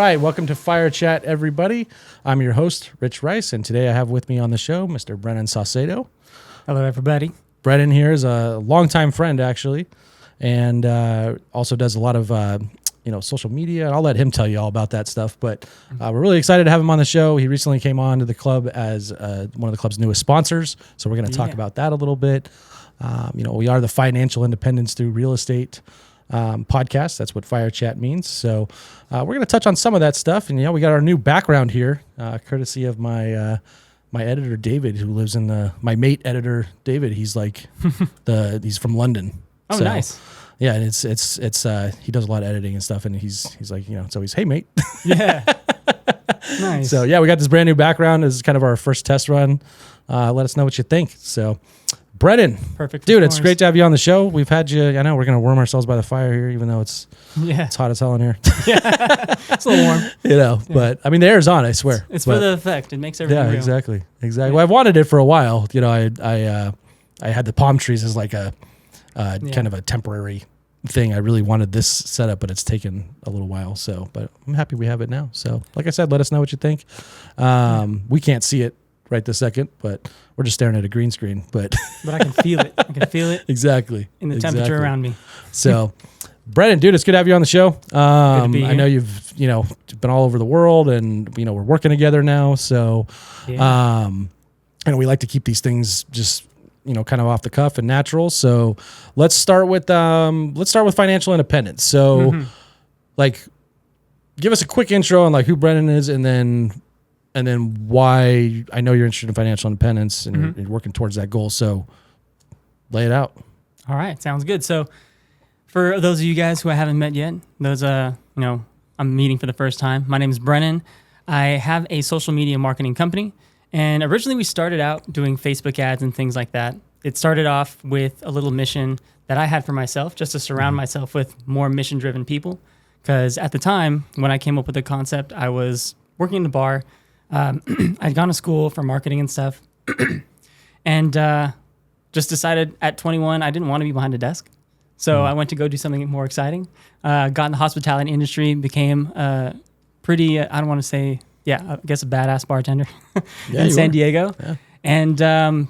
right, welcome to FIREchat, everybody. I'm your host, Rich Rice, and today I have with me on the show Mr. Brennan Saucedo. Hello, everybody. Brennan here is a longtime friend, actually, and also does a lot of social media. And I'll let him tell you all about that stuff. But we're really excited to have him on the show. He recently came on to the club as one of the club's newest sponsors, so we're going to talk about that a little bit. We are the Financial Independence Through Real Estate podcast. That's what FIREchat means. So we're going to touch on some of that stuff. And we got our new background here, courtesy of my editor David, who lives in my mate editor David. He's like he's from London. Oh, so, nice. Yeah, and it's he does a lot of editing and stuff, and he's like, it's always, hey mate. Yeah. Nice. So we got this brand new background. This is kind of our first test run. Let us know what you think. So Brennan, perfect, dude, it's great to have you on the show. We've had you. I know we're gonna warm ourselves by the fire here, even though it's hot as hell in here. Yeah, it's a little warm. But I mean the air's on. I swear, it's for the effect. It makes everything real. Exactly. Well, I've wanted it for a while. I had the palm trees as like a kind of a temporary thing. I really wanted this setup, but it's taken a little while. So, but I'm happy we have it now. So, like I said, let us know what you think. We can't see it right this second, but we're just staring at a green screen. But I can feel it. I can feel it exactly in the temperature around me. So, Brennan, dude, it's good to have you on the show. Good to be here. I know you've been all over the world, and we're working together now. So, and we like to keep these things just kind of off the cuff and natural. So let's start with financial independence. So, give us a quick intro on who Brennan is, and then why I know you're interested in financial independence and you're working towards that goal. So lay it out. All right. Sounds good. So for those of you guys who I haven't met yet, I'm meeting for the first time. My name is Brennan. I have a social media marketing company. And originally we started out doing Facebook ads and things like that. It started off with a little mission that I had for myself, just to surround myself with more mission-driven people. Because at the time, when I came up with the concept, I was working in the bar. I'd gone to school for marketing and stuff. And just decided at 21, I didn't want to be behind a desk. So I went to go do something more exciting. Got in the hospitality industry, became pretty, I don't want to say... I guess a badass bartender in San Diego. Yeah. And,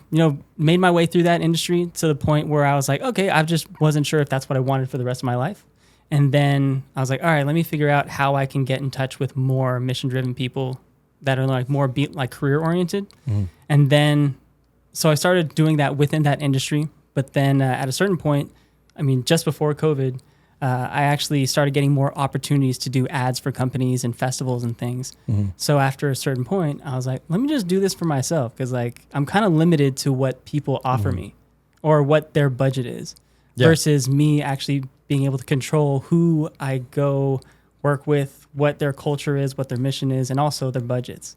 made my way through that industry to the point where I was like, okay, I just wasn't sure if that's what I wanted for the rest of my life. And then I was like, all right, let me figure out how I can get in touch with more mission-driven people that are more career-oriented. And then, so I started doing that within that industry. But then at a certain point, just before COVID, I actually started getting more opportunities to do ads for companies and festivals and things. So after a certain point, I was like, let me just do this for myself, because I'm kind of limited to what people offer me or what their budget is versus me actually being able to control who I go work with, what their culture is, what their mission is, and also their budgets.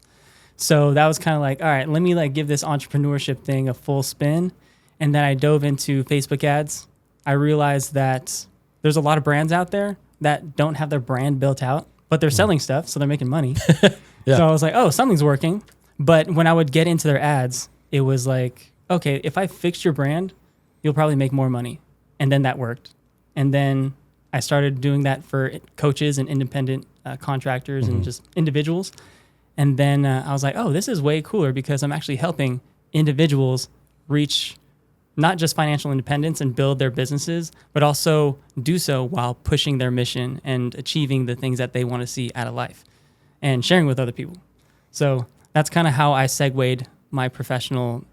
So that was kind of like, all right, let me give this entrepreneurship thing a full spin. And then I dove into Facebook ads. I realized that there's a lot of brands out there that don't have their brand built out, but they're selling stuff, so they're making money. So I was like, oh, something's working. But when I would get into their ads, it was like, okay, if I fix your brand, you'll probably make more money. And then that worked. And then I started doing that for coaches and independent contractors and just individuals. And then I was like, oh, this is way cooler, because I'm actually helping individuals reach not just financial independence and build their businesses, but also do so while pushing their mission and achieving the things that they want to see out of life and sharing with other people. So that's kind of how I segued my professional,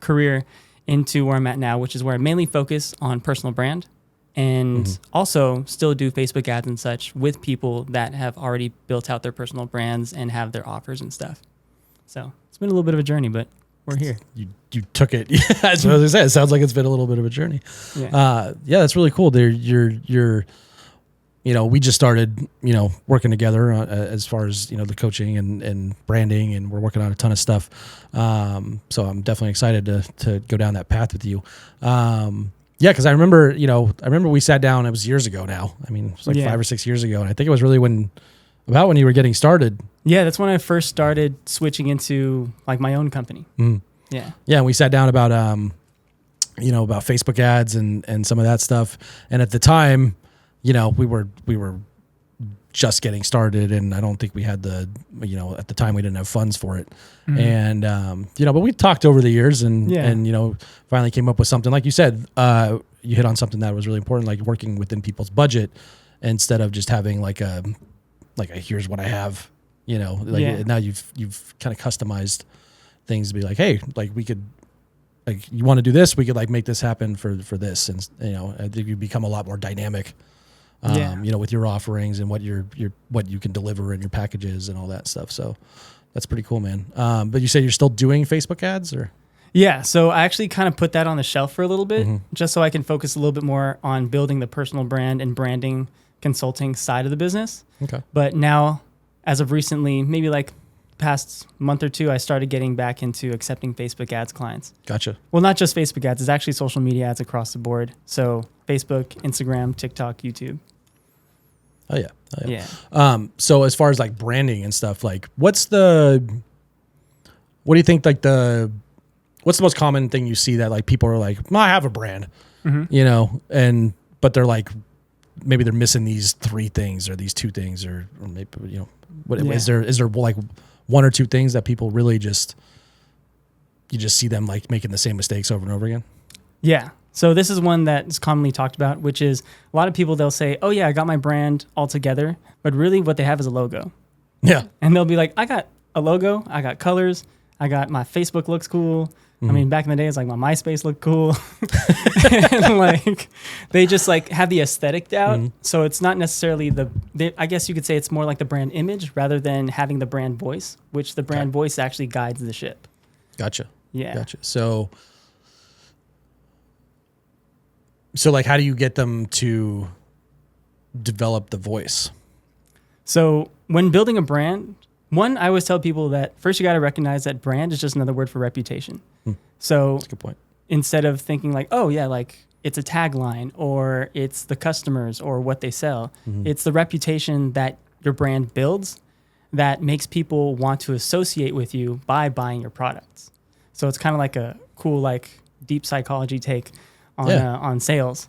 career into where I'm at now, which is where I mainly focus on personal brand and also still do Facebook ads and such with people that have already built out their personal brands and have their offers and stuff. So it's been a little bit of a journey, but we're here. You took it. That's what I was gonna say. It sounds like it's been a little bit of a journey. That's really cool. You're we just started, working together as far as, the coaching and branding, and we're working on a ton of stuff. So I'm definitely excited to go down that path with you. Because I remember we sat down, it was years ago now. It was 5 or 6 years ago. And I think it was really when you were getting started. Yeah, that's when I first started switching into my own company. Yeah. Yeah, and we sat down about about Facebook ads and some of that stuff. And at the time, we were just getting started, and I don't think we had at the time we didn't have funds for it. And but we talked over the years, and finally came up with something. Like you said, you hit on something that was really important, like working within people's budget instead of just having like a here's what I have. Now you've kind of customized things to be like, hey, like we could, like you want to do this, we could like make this happen for this, and I think you become a lot more dynamic. With your offerings and what you can deliver in your packages and all that stuff. So that's pretty cool, man. But you say you're still doing Facebook ads, or? Yeah. So I actually kind of put that on the shelf for a little bit, just so I can focus a little bit more on building the personal brand and branding consulting side of the business. Okay. But now, as of recently, maybe like past month or two, I started getting back into accepting Facebook ads clients. Gotcha. Well, not just Facebook ads. It's actually social media ads across the board. So Facebook, Instagram, TikTok, YouTube. Oh yeah. So as far as like branding and stuff, like what do you think like what's the most common thing you see that like people are like, I have a brand, but they're like, maybe they're missing these 3 things or these 2 things or maybe, is there like 1 or 2 things that people really you just see them like making the same mistakes over and over again? Yeah. So this is one that is commonly talked about, which is a lot of people, they'll say, oh yeah, I got my brand all together, but really what they have is a logo. Yeah. And they'll be like, I got a logo, I got colors, I got my Facebook looks cool. I mean, back in the day, it's like my MySpace looked cool. And like, they just like have the aesthetic out. So it's not necessarily I guess you could say it's more like the brand image rather than having the brand voice, which the brand voice actually guides the ship. Gotcha. Yeah. Gotcha. So like, how do you get them to develop the voice? So when building a brand, I always tell people that first you got to recognize that brand is just another word for reputation. So that's a good point. Instead of thinking like, oh yeah, like it's a tagline or it's the customers or what they sell, it's the reputation that your brand builds that makes people want to associate with you by buying your products. So it's kind of like a cool, like deep psychology take on sales.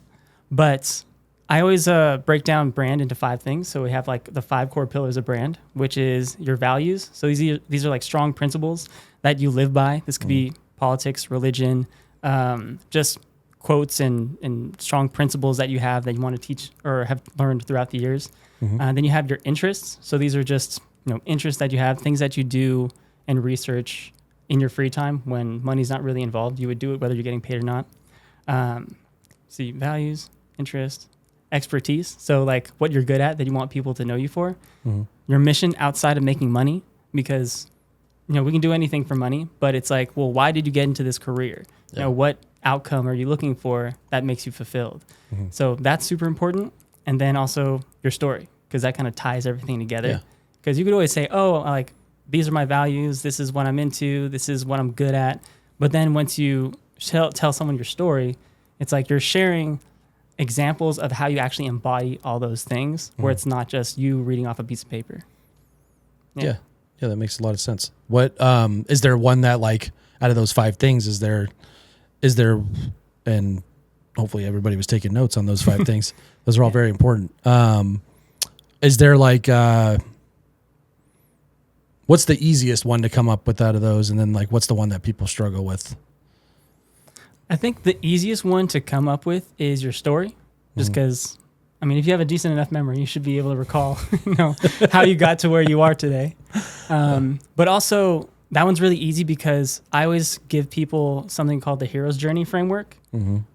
But I always break down brand into 5 things. So we have like the 5 core pillars of brand, which is your values. So these are like strong principles that you live by. This could be politics, religion, just quotes and strong principles that you have that you want to teach or have learned throughout the years. Then you have your interests. So these are just interests that you have, things that you do and research in your free time when money's not really involved. You would do it whether you're getting paid or not. See, values, interest, expertise. So like what you're good at that you want people to know you for. Your mission outside of making money, because we can do anything for money, but it's like, well, why did you get into this career? What outcome are you looking for that makes you fulfilled? So that's super important. And then also your story, because that kind of ties everything together. Because you could always say, oh, like these are my values, this is what I'm into, this is what I'm good at. But then once you tell someone your story, it's like you're sharing examples of how you actually embody all those things, where it's not just you reading off a piece of paper. Yeah, that makes a lot of sense. What is there one that like out of those 5 things is there and hopefully everybody was taking notes on those 5 things. Those are all very important. Is there like what's the easiest one to come up with out of those, and then like what's the one that people struggle with? I think the easiest one to come up with is your story, just because, I mean, if you have a decent enough memory, you should be able to recall, how you got to where you are today. But also, that one's really easy because I always give people something called the hero's journey framework,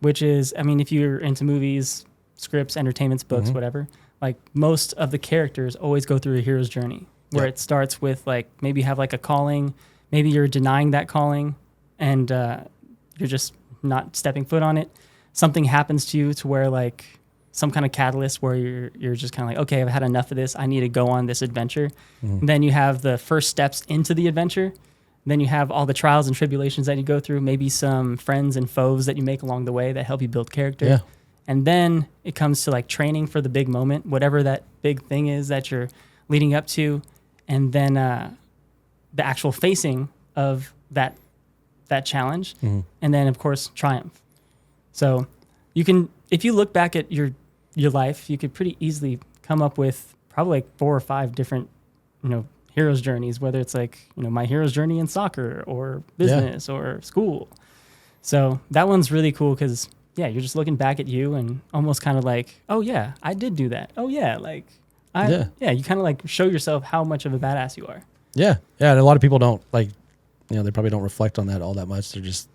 which is, I mean, if you're into movies, scripts, entertainments, books, whatever, like most of the characters always go through a hero's journey, where it starts with like, maybe you have like a calling, maybe you're denying that calling, and you're just not stepping foot on it. Something happens to you to where like some kind of catalyst where you're just kind of like, okay, I've had enough of this. I need to go on this adventure. Then you have the first steps into the adventure. Then you have all the trials and tribulations that you go through, maybe some friends and foes that you make along the way that help you build character. Yeah. And then it comes to like training for the big moment, whatever that big thing is that you're leading up to. And then the actual facing of that challenge. And then of course, triumph. So you can, if you look back at your life, you could pretty easily come up with probably like 4 or 5 different, hero's journeys, whether it's like, my hero's journey in soccer or business or school. So that one's really cool because, you're just looking back at you and almost kind of like, oh, yeah, I did do that. Oh, yeah, like, you kind of like show yourself how much of a badass you are. Yeah. Yeah. And a lot of people don't like, they probably don't reflect on that all that much. They're just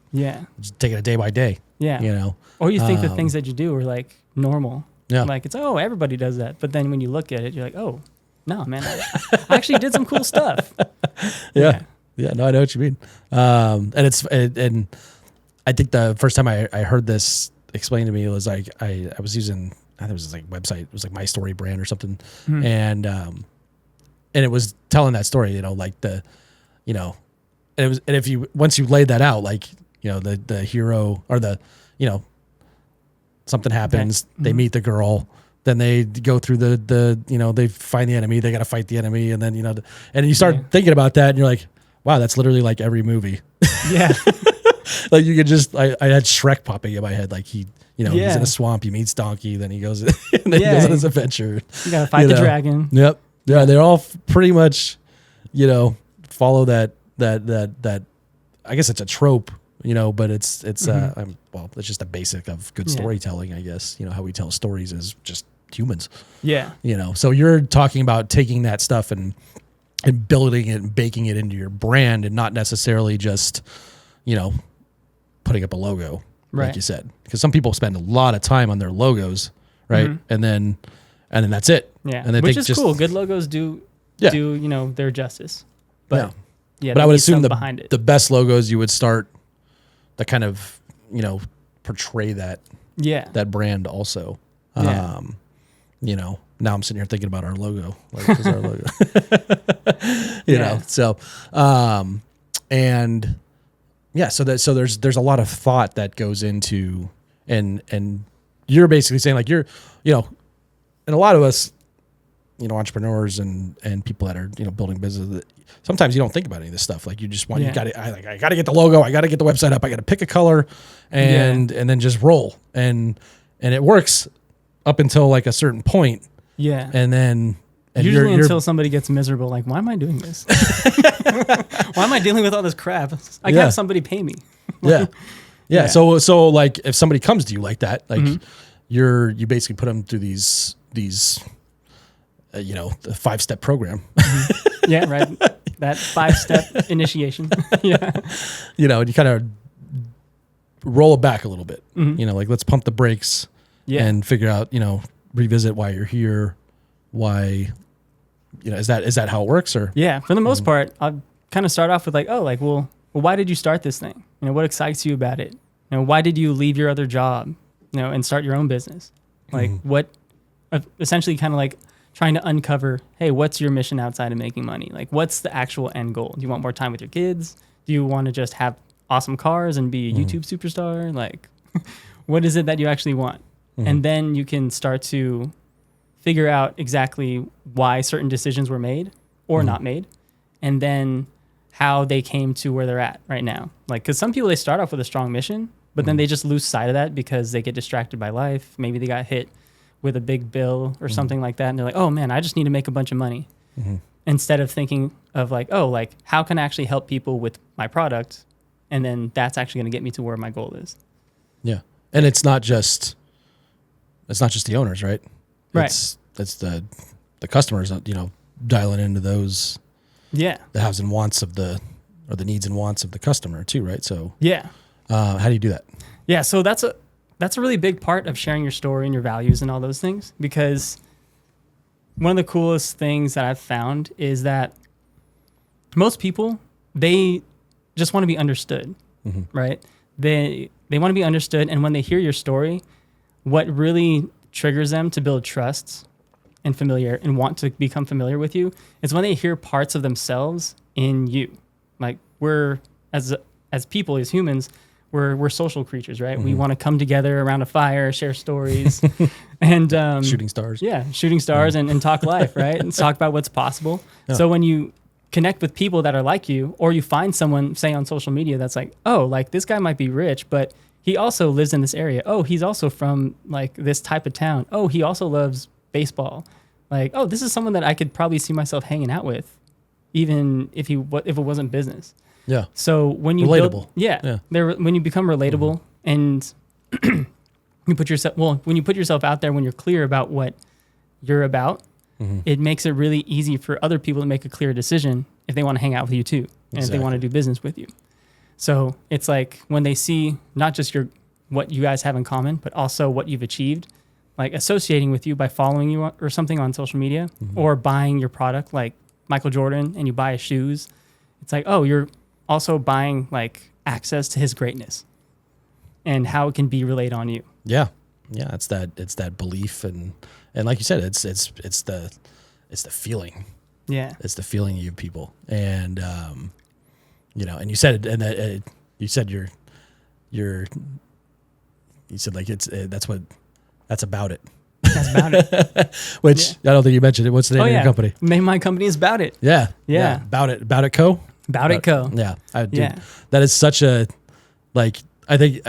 taking it day by day. Yeah. Or you think the things that you do are like normal. Yeah. Like it's, everybody does that. But then when you look at it, you're like, oh, no, man, I actually did some cool stuff. Yeah. No, I know what you mean. And I think the first time I heard this explained to me, it was like, I was using, I think it was this like website. It was like My Story brand or something. Mm-hmm. And it was telling that story, like and if you, once you laid that out, like, the hero or something happens, they meet the girl, then they go through they find the enemy, they got to fight the enemy. And then, and you start thinking about that and you're like, wow, that's literally like every movie. Yeah. Like you could just, I had Shrek popping in my head. Like he's in a swamp, he meets Donkey, then he goes, and then he goes on his adventure. You got to fight the dragon. Yep. Yeah. They're all pretty much, follow that, I guess it's a trope, but it's it's just a basic of good storytelling, I guess, how we tell stories as just humans. Yeah. So you're talking about taking that stuff and building it and baking it into your brand and not necessarily just, putting up a logo, like you said, because some people spend a lot of time on their logos, right? Mm-hmm. And then that's it. Yeah. And which is cool. Good logos do their justice. But but I would assume the best logos you would start to kind of, portray that brand also. Now I'm sitting here thinking about our logo. Like, this is our logo. you know, so so there's a lot of thought that goes into and you're basically saying like you're, and a lot of us, entrepreneurs and people that are, building business, sometimes you don't think about any of this stuff. Like you just want, I got to get the logo. I got to get the website up. I got to pick a color and then just roll. And it works up until like a certain point. Yeah. And then usually until somebody gets miserable, like, why am I doing this? Why am I dealing with all this crap? I can have somebody pay me. Yeah. So like if somebody comes to you like that, like you basically put them through these the 5-step program. Yeah, right. That 5-step initiation. Yeah. And you kind of roll it back a little bit. Like let's pump the brakes and figure out, revisit why you're here, why, is that how it works? Or for the most part, I'll kind of start off with like, well, why did you start this thing? What excites you about it? Why did you leave your other job, and start your own business? Like what, essentially kind of like trying to uncover, hey, what's your mission outside of making money? Like what's the actual end goal? Do you want more time with your kids? Do you want to just have awesome cars and be a YouTube superstar? Like what is it that you actually want? And then you can start to figure out exactly why certain decisions were made or not made, and then how they came to where they're at right now. Like, because some people, they start off with a strong mission, but then they just lose sight of that because they get distracted by life. Maybe they got hit with a big bill or something like that, and they're like, oh man, I just need to make a bunch of money. Instead of thinking of like, oh, like how can I actually help people with my product? And then that's actually going to get me to where my goal is. Yeah. And it's not just the owners, right? It's the customers, dialing into those, the haves and wants of the needs and wants of the customer too, right? So how do you do that? Yeah, so that's a really big part of sharing your story and your values and all those things, because one of the coolest things that I've found is that most people, they just want to be understood, right? They want to be understood, and when they hear your story, what really triggers them to build trust and want to become familiar with you is when they hear parts of themselves in you. Like we're as people, as humans, we're social creatures, right? We want to come together around a fire, share stories, and shooting stars. Yeah, shooting stars and talk life, right? And talk about what's possible. Yeah. So when you connect with people that are like you, or you find someone, say on social media, that's like, oh, like this guy might be rich, but he also lives in this area. Oh, he's also from like this type of town. Oh, he also loves baseball. like, oh, this is someone that I could probably see myself hanging out with, even if it wasn't business. Yeah. So when you relatable. when you become relatable and you put yourself out there, when you're clear about what you're about, it makes it really easy for other people to make a clear decision if they want to hang out with you too, and if they want to do business with you. So it's like when they see not just what you guys have in common, but also what you've achieved, like associating with you by following you or something on social media, or buying your product, like Michael Jordan, and you buy his shoes. It's like, oh, you're also buying like access to his greatness and how it can be relayed on you. Yeah. Yeah. It's that belief. And like you said, it's the feeling. Yeah. It's the feeling you give people. And, and you said it, and you said you said like, that's about it. That's about it. Which I don't think you mentioned it. What's the name of your company? My company is About It. Yeah. Yeah. About it Co. About It Co. Yeah. That is such a, like, I think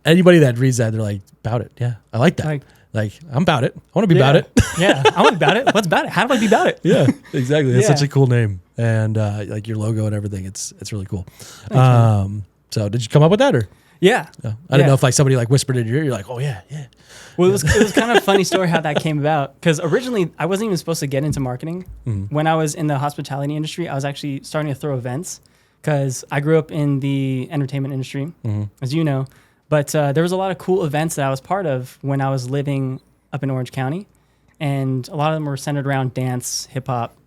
anybody that reads that, they're like, about it. Yeah. I like that. Like I'm about it. I want to be about it. Yeah. I want to be about it. What's about it? How do I be about it? Yeah, exactly. That's such a cool name. And like your logo and everything. It's really cool. So did you come up with that or? Yeah. I didn't know if like somebody like whispered in your ear, you're like, oh yeah. Well, it was kind of a funny story how that came about, because originally I wasn't even supposed to get into marketing. When I was in the hospitality industry, I was actually starting to throw events, because I grew up in the entertainment industry, as you know. But there was a lot of cool events that I was part of when I was living up in Orange County, and a lot of them were centered around dance, hip hop,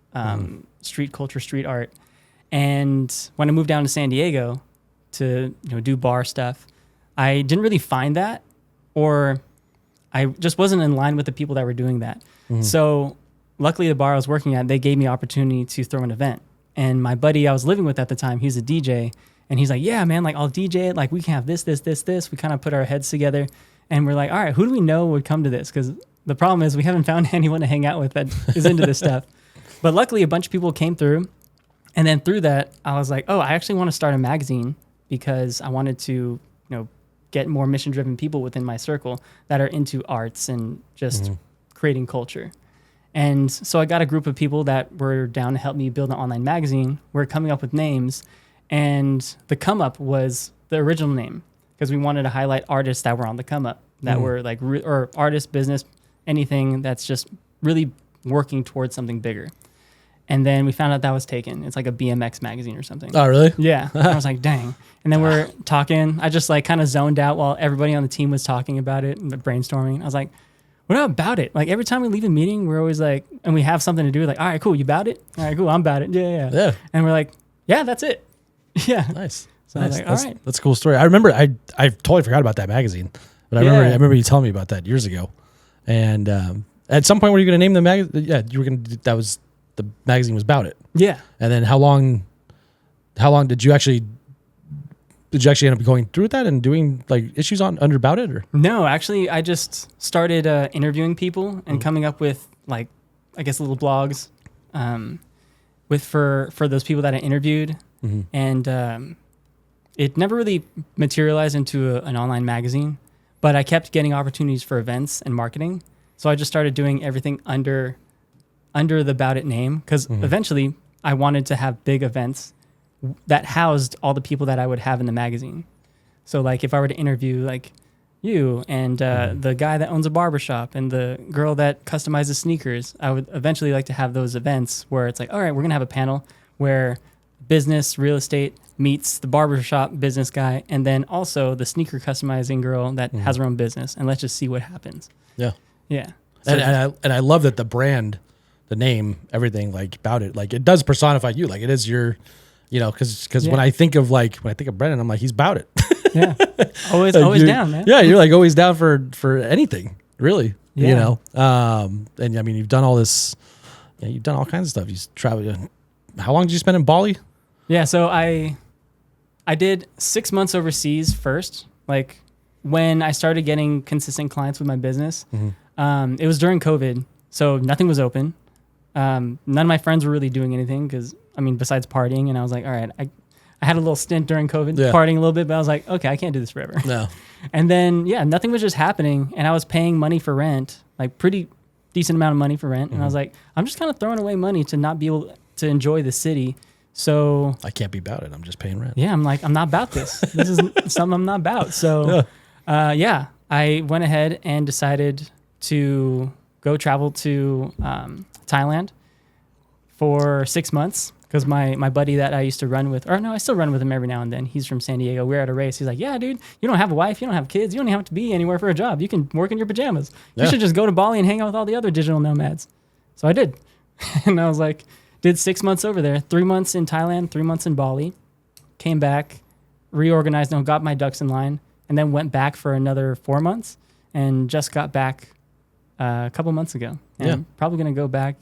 street culture, street art. And when I moved down to San Diego to do bar stuff, I didn't really find that, or I just wasn't in line with the people that were doing that. So luckily the bar I was working at, they gave me opportunity to throw an event. And my buddy I was living with at the time, he's a DJ, and he's like, yeah, man, like I'll DJ it. Like we can have this. We kind of put our heads together, and we're like, all right, who do we know would come to this? Because the problem is we haven't found anyone to hang out with that is into this stuff. But luckily a bunch of people came through. And then through that, I was like, oh, I actually want to start a magazine, because I wanted to, get more mission-driven people within my circle that are into arts and just creating culture. And so I got a group of people that were down to help me build an online magazine. We're coming up with names, and the come up was the original name, because we wanted to highlight artists that were on the come up, that were like, or artist, business, anything that's just really working towards something bigger. And then we found out that was taken. It's like a BMX magazine or something. Oh, really? Yeah. I was like, dang. And then we're talking. I just like kind of zoned out while everybody on the team was talking about it and brainstorming. I was like, what about it? Like every time we leave a meeting, we're always like, and we have something to do. Like, all right, cool. You about it? All right, cool. I'm about it. Yeah. And we're like, yeah, that's it. Yeah. Nice. So I was like, all right. That's a cool story. I remember, I totally forgot about that magazine, but I remember you telling me about that years ago. And at some point, were you going to name the magazine? Yeah, you were going to, the magazine was About It. Yeah. And then how long did you actually end up going through with that and doing like issues under About It, or? No, actually I just started interviewing people and coming up with like, I guess little blogs for those people that I interviewed. And it never really materialized into an online magazine, but I kept getting opportunities for events and marketing. So I just started doing everything under the About It name, because eventually I wanted to have big events that housed all the people that I would have in the magazine. So like if I were to interview like you and the guy that owns a barbershop and the girl that customizes sneakers, I would eventually like to have those events where it's like, all right, we're going to have a panel where business, real estate meets the barbershop business guy, and then also the sneaker customizing girl that has her own business, and let's just see what happens. Yeah. Yeah. So, and I love that the brand, the name, everything like About It, like it does personify you. Like it is your, because when I think of Brennan, I'm like, he's about it. Yeah. Always down, man. Yeah. You're like always down for anything, really. Yeah. And I mean, you've done all this, you've done all kinds of stuff. You've traveled. How long did you spend in Bali? Yeah. So I did 6 months overseas first. Like when I started getting consistent clients with my business, it was during COVID. So nothing was open. None of my friends were really doing anything because, besides partying. And I was like, all right, I had a little stint during COVID, partying a little bit, but I was like, okay, I can't do this forever. No. And then, nothing was just happening. And I was paying money for rent, like pretty decent amount of money for rent. And I was like, I'm just kind of throwing away money to not be able to enjoy the city. So I can't be about it. I'm just paying rent. yeah, I'm like, I'm not about this. This is something I'm not about. So I went ahead and decided to go travel to Thailand for 6 months because my buddy that I used to run with, or no, I still run with him every now and then. He's from San Diego. We're at a race. He's like, yeah, dude, you don't have a wife. You don't have kids. You don't have to be anywhere for a job. You can work in your pajamas. You should just go to Bali and hang out with all the other digital nomads. So I did. And I was like, did 6 months over there, 3 months in Thailand, 3 months in Bali, came back, reorganized, got my ducks in line, and then went back for another 4 months and just got back a couple months ago. And probably going to go back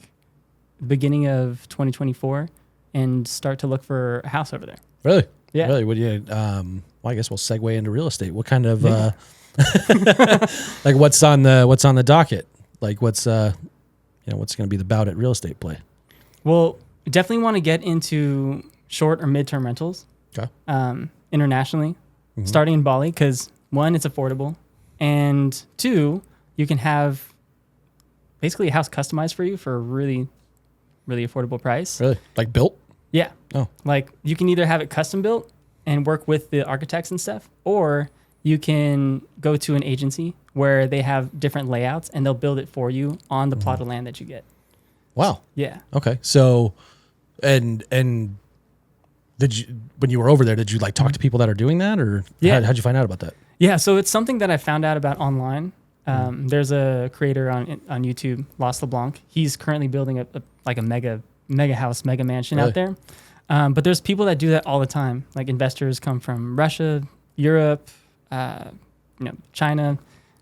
beginning of 2024 and start to look for a house over there. Really? Yeah. Really? Would you? Well, I guess we'll segue into real estate. What kind of like what's on the docket? Like what's going to be the bout at real estate play? Well, definitely want to get into short or midterm rentals. Okay. Internationally, starting in Bali because 1, it's affordable, and 2, you can have basically a house customized for you for a really, really affordable price. Really? Like built? Yeah. Oh. Like you can either have it custom built and work with the architects and stuff, or you can go to an agency where they have different layouts and they'll build it for you on the plot of land that you get. Wow. Yeah. Okay. So, and did you, when you were over there, did you like talk to people that are doing that, or how'd you find out about that? Yeah. So it's something that I found out about online. There's a creator on YouTube, Los LeBlanc. He's currently building a mega house, mega mansion out there. But there's people that do that all the time. Like investors come from Russia, Europe, China,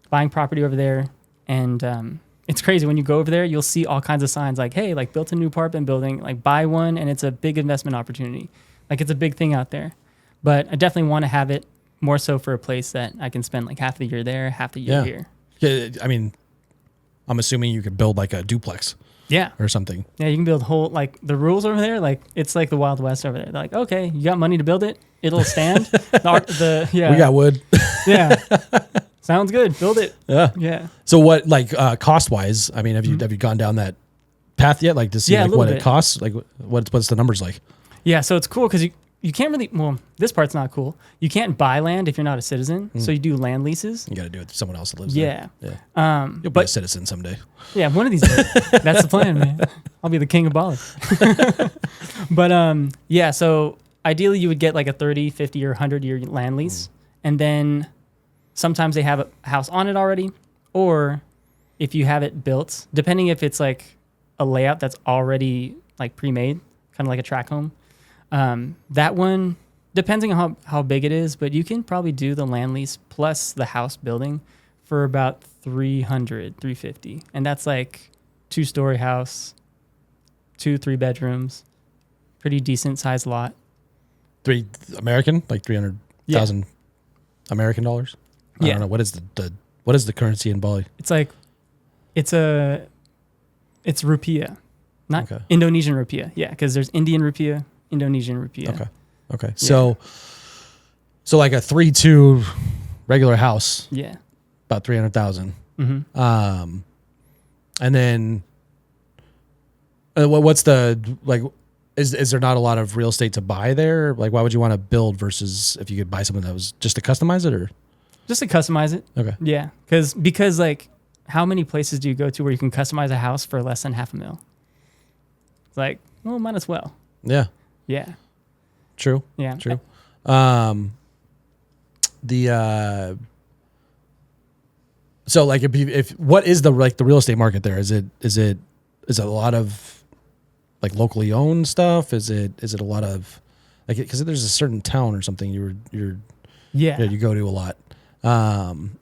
buying property over there. And it's crazy. When you go over there, you'll see all kinds of signs like, hey, like built a new apartment building, like buy one, and it's a big investment opportunity. Like it's a big thing out there. But I definitely want to have it more so for a place that I can spend like half the year there, half the year here. Yeah, I mean, I'm assuming you could build like a duplex. Yeah. Or something. Yeah, you can build whole, like the rules over there, like it's like the Wild West over there. They're like, okay, you got money to build it, it'll stand. We got wood. Yeah. Sounds good. Build it. Yeah. Yeah. So what, like cost wise, I mean, have you gone down that path yet? Like to see like what it costs? Like what's the numbers like? Yeah, so it's cool because you can't really, well, this part's not cool. You can't buy land if you're not a citizen. So you do land leases. You got to do it to someone else that lives there. Yeah. You'll be a citizen someday. Yeah, one of these days. That's the plan, man. I'll be the king of Bali. But yeah, so ideally you would get like a 30, 50, or 100-year land lease. And then sometimes they have a house on it already. Or if you have it built, depending if it's like a layout that's already like pre-made, kind of like a tract home. That one, depending on how big it is, but you can probably do the land lease plus the house building for about $350. And that's like 2-story house, 2-3 bedrooms, pretty decent sized lot. Like 300,000 American dollars? I don't know. What is the currency in Bali? It's like, it's rupiah, not Indonesian rupiah. Yeah. Cause there's Indian rupiah, Indonesian rupiah. Okay. So like a 3-2 regular house. Yeah. About 300,000. And then what's the, like, is there not a lot of real estate to buy there? Like, why would you want to build versus if you could buy something that was just to customize it, or? Just to customize it. Okay. Yeah. Because like, how many places do you go to where you can customize a house for less than $500,000? It's like, well, might as well. Yeah. Yeah. True. Yeah. True. So like if what is the real estate market there? Is it a lot of like locally owned stuff? Is it a lot of like, because there's a certain town or something you go to a lot.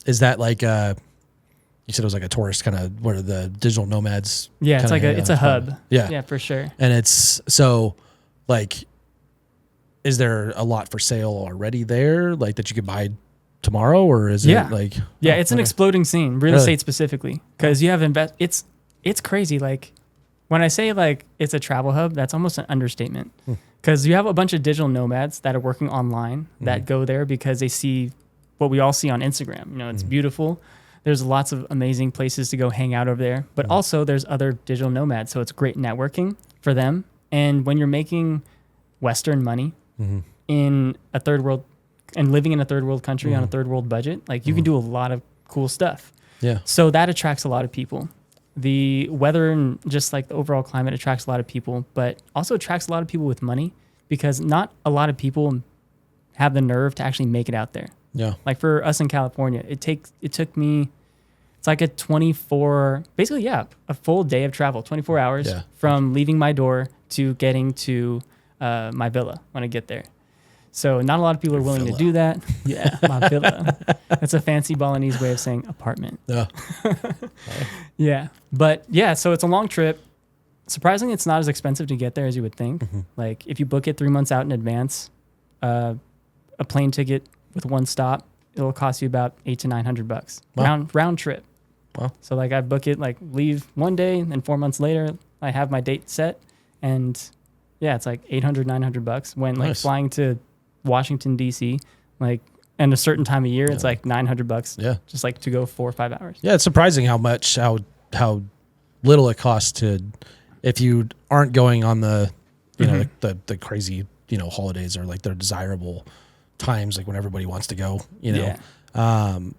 Is that like you said it was like a tourist kind of where the digital nomads? Yeah, it's like it's a hub. Yeah, for sure. And it's so like, is there a lot for sale already there, like that you could buy tomorrow, or is it like? Yeah, it's an exploding scene, real estate specifically, because you have It's crazy. Like when I say like it's a travel hub, that's almost an understatement, because you have a bunch of digital nomads that are working online that go there because they see what we all see on Instagram. You know, it's beautiful. There's lots of amazing places to go hang out over there, but also there's other digital nomads. So it's great networking for them. And when you're making Western money in a third world and living in a third world country on a third world budget, like you can do a lot of cool stuff. Yeah. So that attracts a lot of people. The weather and just like the overall climate attracts a lot of people, but also attracts a lot of people with money because not a lot of people have the nerve to actually make it out there. Yeah. Like for us in California, it took me, it's like a full day of travel, 24 hours from leaving my door to getting to my villa when I get there. So not a lot of people are willing to do that. Yeah, my villa. That's a fancy Balinese way of saying apartment. Yeah. Yeah. But yeah, so it's a long trip. Surprisingly, it's not as expensive to get there as you would think. Like if you book it 3 months out in advance, a plane ticket with one stop, it'll cost you about $800 to $900 round trip. Wow. So like I book it, like leave one day and 4 months later, I have my date set. And yeah, it's like $800, $900 when like flying to Washington, D.C., like in a certain time of year, it's like $900. Yeah. Just like to go 4 or 5 hours. Yeah. It's surprising how little it costs if you aren't going on the, you know, the crazy, you know, holidays or like the desirable times, like when everybody wants to go, you know,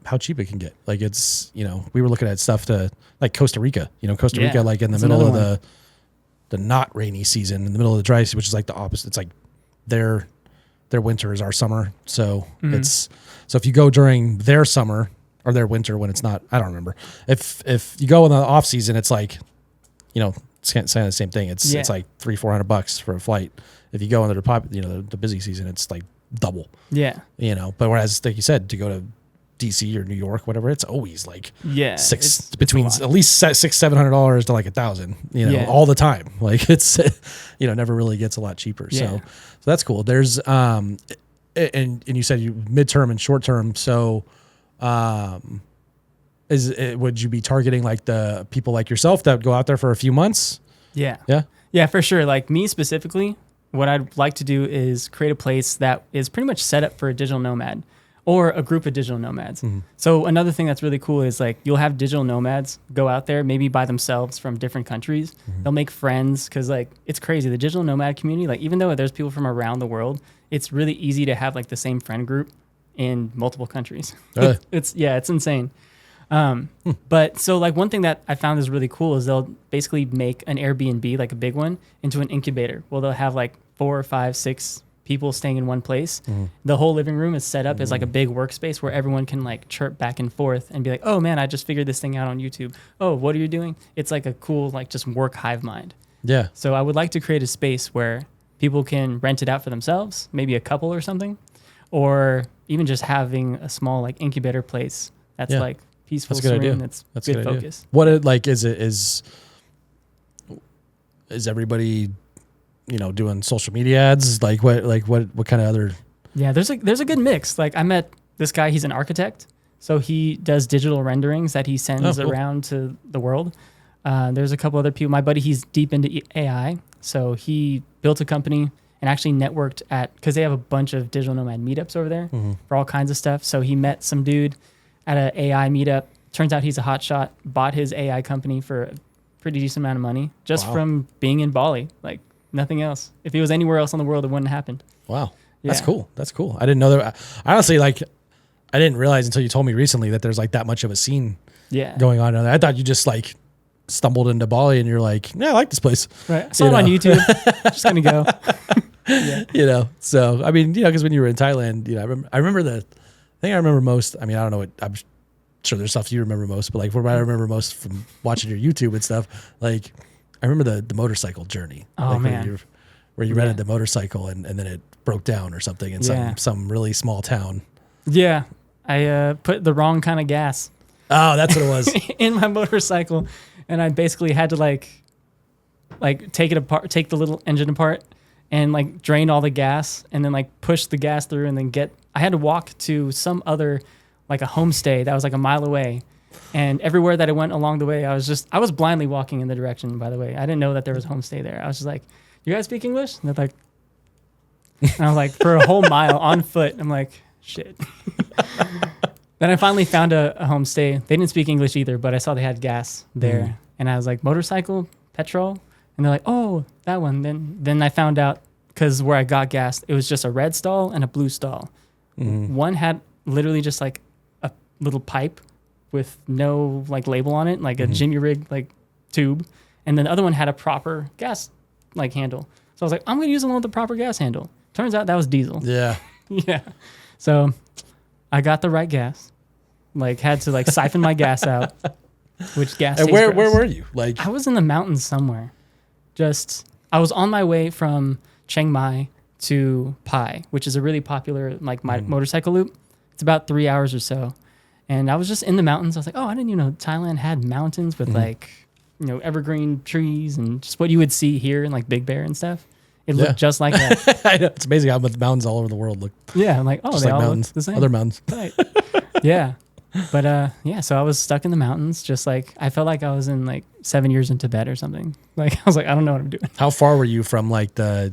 how cheap it can get. Like it's, you know, we were looking at stuff to like Costa Rica, like in the middle of the not rainy season, in the middle of the dry season, which is like the opposite. It's like their winter is our summer. So so if you go during their summer or their winter when it's not, I don't remember. If you go in the off season, it's like, you know, it's kind of the same thing. It's like $300-$400 for a flight. If you go into the busy season, it's like double. Yeah. You know, but whereas like you said, to go to DC or New York, whatever, it's always like between at least $600-$700 to like $1,000, you know, all the time. Like it's, you know, never really gets a lot cheaper. So that's cool. There's and you said you midterm and short term. So would you be targeting like the people like yourself that would go out there for a few months? Yeah, for sure. Like me specifically, what I'd like to do is create a place that is pretty much set up for a digital nomad or a group of digital nomads. So another thing that's really cool is like you'll have digital nomads go out there maybe by themselves from different countries. They'll make friends because like it's crazy. The digital nomad community, like even though there's people from around the world, it's really easy to have like the same friend group in multiple countries. Really? It's insane. But so like one thing that I found is really cool is they'll basically make an Airbnb, like a big one, into an incubator. Well, they'll have like 4 or 5, 6 people staying in one place. The whole living room is set up as like a big workspace where everyone can like chirp back and forth and be like, oh man, I just figured this thing out on YouTube. Oh, what are you doing? It's like a cool, like just work hive mind. Yeah. So I would like to create a space where people can rent it out for themselves, maybe a couple or something, or even just having a small like incubator place that's like peaceful, serene. That's good focus. Idea. What it like is everybody, you know, doing social media ads? Like what kind of other? Yeah, there's a good mix. Like I met this guy, he's an architect. So he does digital renderings that he sends around to the world. There's a couple other people. My buddy, he's deep into AI. So he built a company and actually networked because they have a bunch of digital nomad meetups over there for all kinds of stuff. So he met some dude at an AI meetup. Turns out he's a hotshot, bought his AI company for a pretty decent amount of money just from being in Bali. Like nothing else. If he was anywhere else in the world, it wouldn't have happened. Wow. That's cool. That's cool. I didn't know that. Honestly, like I didn't realize until you told me recently that there's like that much of a scene going on. I thought you just like stumbled into Bali and you're like, yeah, I like this place. Right. I saw it on YouTube. Just gonna go. You know, so I mean, you know, because when you were in Thailand, you know, I remember the thing I remember most. I mean, I don't know what I'm sure there's stuff you remember most, but like what I remember most from watching your YouTube and stuff, like I remember the motorcycle journey. Oh like man, where you rented the motorcycle and then it broke down or something in some really small town. Yeah, I put the wrong kind of gas. Oh, that's what it was. In my motorcycle, and I basically had to like take it apart, take the little engine apart, and like drain all the gas, and then like push the gas through, and then I had to walk to some other like a homestay that was like a mile away, and everywhere that I went along the way, I was blindly walking in the direction. By the way, I didn't know that there was a homestay there. I was just like, "You guys speak English?" And they're like, and I was like, for a whole mile on foot. I'm like, shit. Then I finally found a homestay. They didn't speak English either, but I saw they had gas there. And I was like, motorcycle, petrol? And they're like, oh, that one. Then I found out, because where I got gas, it was just a red stall and a blue stall. One had literally just like a little pipe with no like label on it, like a Jimmy rig like tube. And then the other one had a proper gas like handle. So I was like, I'm going to use the one with the proper gas handle. Turns out that was diesel. Yeah. Yeah. So I got the right gas. Like had to like siphon my gas out. Which gas? And where were you? Like I was in the mountains somewhere. I was on my way from Chiang Mai to Pai, which is a really popular like motorcycle loop. It's about 3 hours or so. And I was just in the mountains. I was like, oh, I didn't even know Thailand had mountains with like, evergreen trees and just what you would see here in like Big Bear and stuff. It looked just like that. I know. It's amazing how much mountains all over the world look. Yeah, I'm like, oh, just they like all mountains, look the same. other mountains. Right. Yeah. But so I was stuck in the mountains, just like I felt like I was in like 7 years in Tibet or something. Like I was like, I don't know what I'm doing. How far were you from like the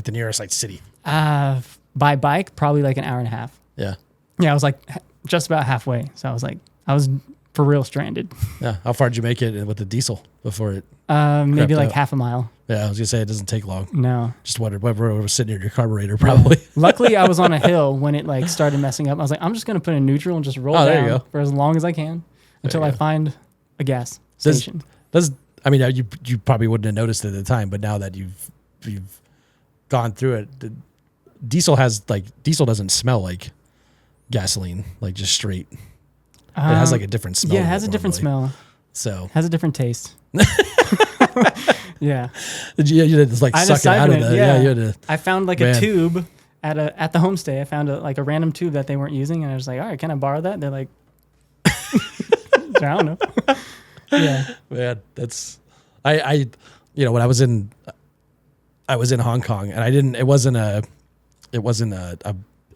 nearest like city? By bike, probably like an hour and a half. Yeah. Yeah, I was like just about halfway. So I was for real stranded. Yeah. How far did you make it with the diesel before it? Maybe like out? half a mile. Yeah, I was gonna say it doesn't take long. No. Just wondered what was sitting in your carburetor, probably. Luckily, I was on a hill when it like started messing up. I was like, I'm just gonna put in neutral and just roll there you down go. for as long as I can until I find a gas station. I mean, you probably wouldn't have noticed it at the time, but now that you've gone through it, diesel doesn't smell like gasoline, like just straight. It has like a different smell. Yeah, it has a different smell. So has a different taste. Yeah. You had to like suck it out of the. Yeah, you had to. I found like a tube at the homestay. I found a random tube that they weren't using, and I was like, all right, can I borrow that? They're like, I don't know. Yeah, man, that's I when I was in Hong Kong, and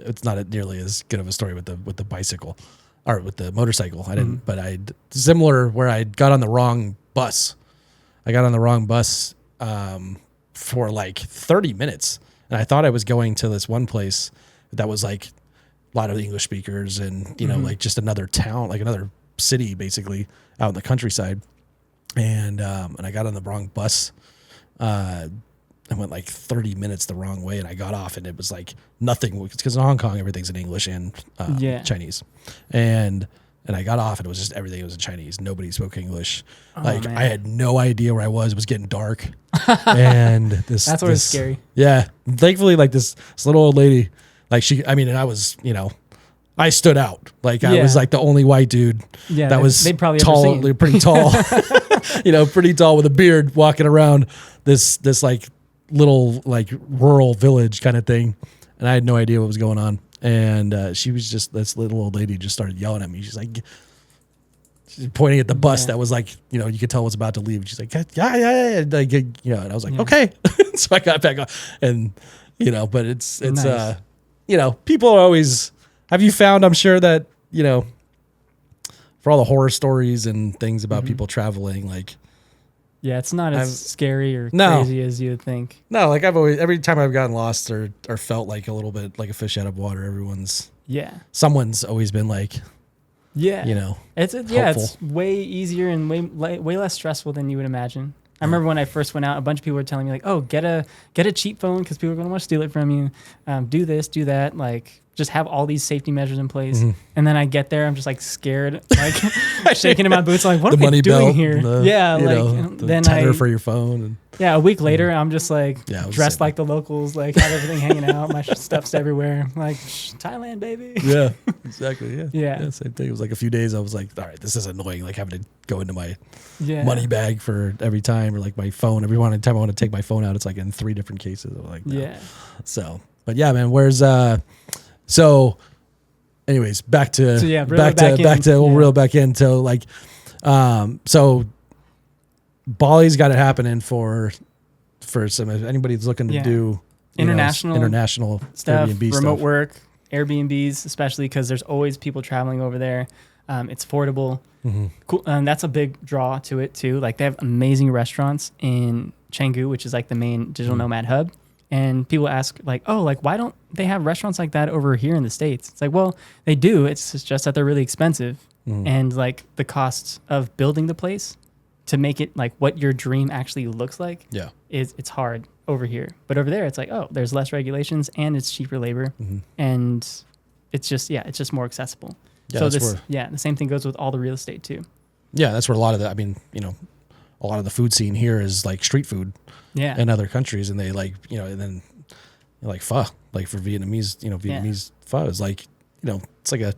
it's not nearly as good of a story with the bicycle or with the motorcycle. I didn't, but similar where I got on the wrong bus. I got on the wrong bus for like 30 minutes, and I thought I was going to this one place that was like a lot of English speakers and like just another town, like another city basically out in the countryside. And I got on the wrong bus. I went like 30 minutes the wrong way, and I got off, and it was like nothing, because in Hong Kong everything's in English and Chinese, and I got off, and it was just everything was in Chinese. Nobody spoke English. Man. I had no idea where I was. It was getting dark, and that's always scary. Yeah, thankfully, like this little old lady, like and I was, I stood out. Like I was like the only white dude that was probably tall, pretty tall, pretty tall with a beard, walking around this like little like rural village kind of thing, and I had no idea what was going on. And she was just, this little old lady just started yelling at me. She's like, she's pointing at the bus that was like, you could tell was about to leave. She's like, yeah. Like, and I was like, okay. So I got back on, and but it's nice. People are always. Have you found? I'm sure that for all the horror stories and things about people traveling, like. Yeah, it's not as scary or crazy as you would think. No, like every time I've gotten lost or felt like a little bit like a fish out of water, someone's always been like, it's way easier and way less stressful than you would imagine. I remember when I first went out, a bunch of people were telling me like, oh, get a cheap phone because people are going to want to steal it from you. Do this, do that, like. Just have all these safety measures in place, and then I get there, I'm just like scared, like shaking in my boots, like what am I doing here? The tether for your phone. And, a week later, I'm just like dressed like the locals, like have everything hanging out, my stuff's everywhere, like Thailand, baby. Yeah, exactly. Yeah, same thing. It was like a few days. I was like, all right, this is annoying. Like having to go into my money bag for every time, or like my phone. Every time I want to take my phone out, it's like in 3 different cases. I'm like, no. So, but yeah, man, where's So, anyways, back into like, so Bali's got it happening for some, if anybody's looking to do international stuff, Airbnb remote stuff. work, Airbnbs, especially because there's always people traveling over there. It's affordable. Cool. That's a big draw to it too. Like they have amazing restaurants in Canggu, which is like the main digital nomad hub. And people ask like, oh, like why don't they have restaurants like that over here in the States? It's like, well, they do. It's just that they're really expensive. And like the cost of building the place to make it like what your dream actually looks like it's hard over here. But over there, it's like, oh, there's less regulations and it's cheaper labor. And it's just more accessible. So the same thing goes with all the real estate too. Yeah, that's where a lot of a lot of the food scene here is like street food. Yeah. In other countries, and they like, and then like pho, like for Vietnamese, Vietnamese pho is like, it's like a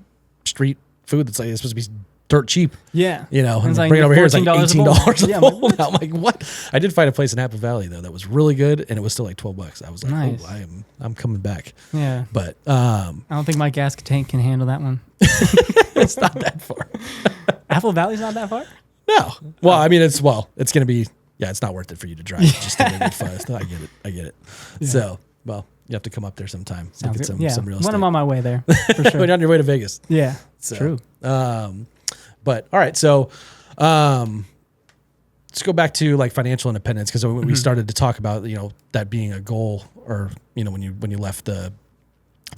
street food that's like it's supposed to be dirt cheap. Yeah. And it's like bring it over here, it's like $18 a a bowl. I'm like, what? I did find a place in Apple Valley though that was really good, and it was still like $12. I was like, nice. oh, I'm coming back. Yeah. But I don't think my gas tank can handle that one. It's not that far. Apple Valley's not that far? No. Well, I mean, it's going to be. Yeah, it's not worth it for you to drive just to get fast. No, I get it. Yeah. So, well, you have to come up there sometime. Look at some real estate. When I'm on my way there, for sure. When you're on your way to Vegas. Yeah, so, true. But all right, so let's go back to like financial independence, because we started to talk about that being a goal, or when you left the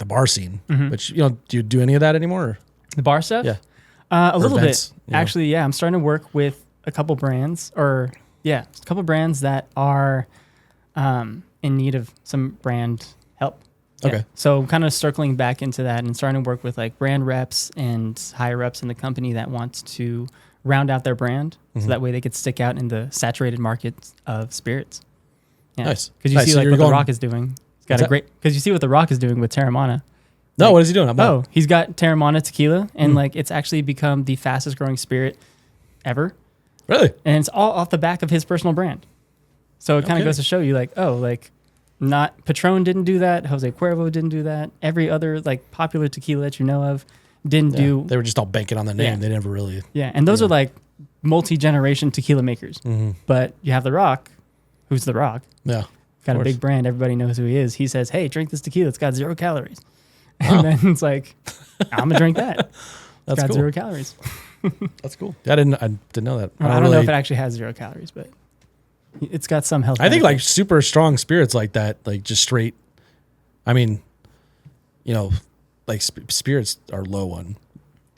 bar scene. Which do you do any of that anymore? Or? The bar stuff? Yeah, a little events, bit actually. Yeah, I'm starting to work with a couple brands, a couple brands that are in need of some brand help. Yeah. Okay. So kind of circling back into that and starting to work with like brand reps and higher ups in the company that wants to round out their brand, so that way they could stick out in the saturated market of spirits. Yeah. Nice. Because you see like what The Rock is doing. He's got because you see what The Rock is doing with Terramana. No, what is he doing? He's got Terramana tequila, and like it's actually become the fastest growing spirit ever. Really? And it's all off the back of his personal brand. So it kind of goes to show you like, not Patron didn't do that. Jose Cuervo didn't do that. Every other like popular tequila that you know of didn't do. They were just all banking on the name. Yeah. They never really. Yeah. And those are like multi-generation tequila makers. But you have The Rock, who's The Rock. Yeah. Got a big brand. Everybody knows who he is. He says, hey, drink this tequila. It's got 0 calories. And then it's like, I'm going to drink that. It's got 0 calories. That's cool. I didn't know that. I don't know if it actually has 0 calories, but it's got some health. I think like super strong spirits like that, like just straight. I mean, like spirits are low on.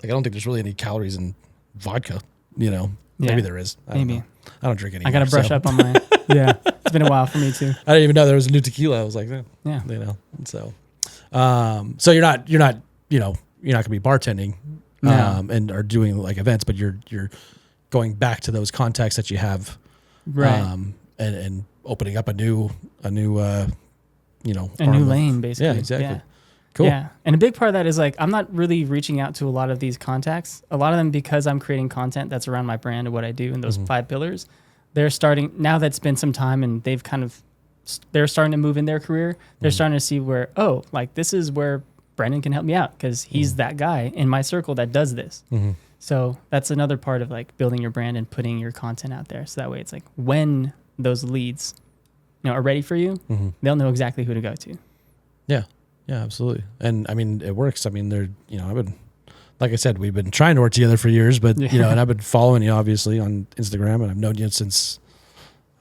Like I don't think there's really any calories in vodka. Maybe there is. I don't know. I don't drink any. I got to brush up on my. Yeah, it's been a while for me too. I didn't even know there was a new tequila. I was like, yeah. So, so you're not gonna be bartending. No. And are doing like events, but you're going back to those contacts that you have, right? And opening up a new new lane, basically. Yeah, exactly. Yeah. Cool. Yeah, and a big part of that is like I'm not really reaching out to a lot of these contacts. A lot of them, because I'm creating content that's around my brand and what I do and those 5 pillars. They're starting now. That's been some time, and they're starting to move in their career. They're starting to see where like this is where Brennan can help me out, because he's that guy in my circle that does this. So that's another part of like building your brand and putting your content out there. So that way it's like when those leads, are ready for you, they'll know exactly who to go to. Yeah. Yeah, absolutely. And I mean, it works. I mean, I've been, like I said, we've been trying to work together for years, but and I've been following you obviously on Instagram, and I've known you since,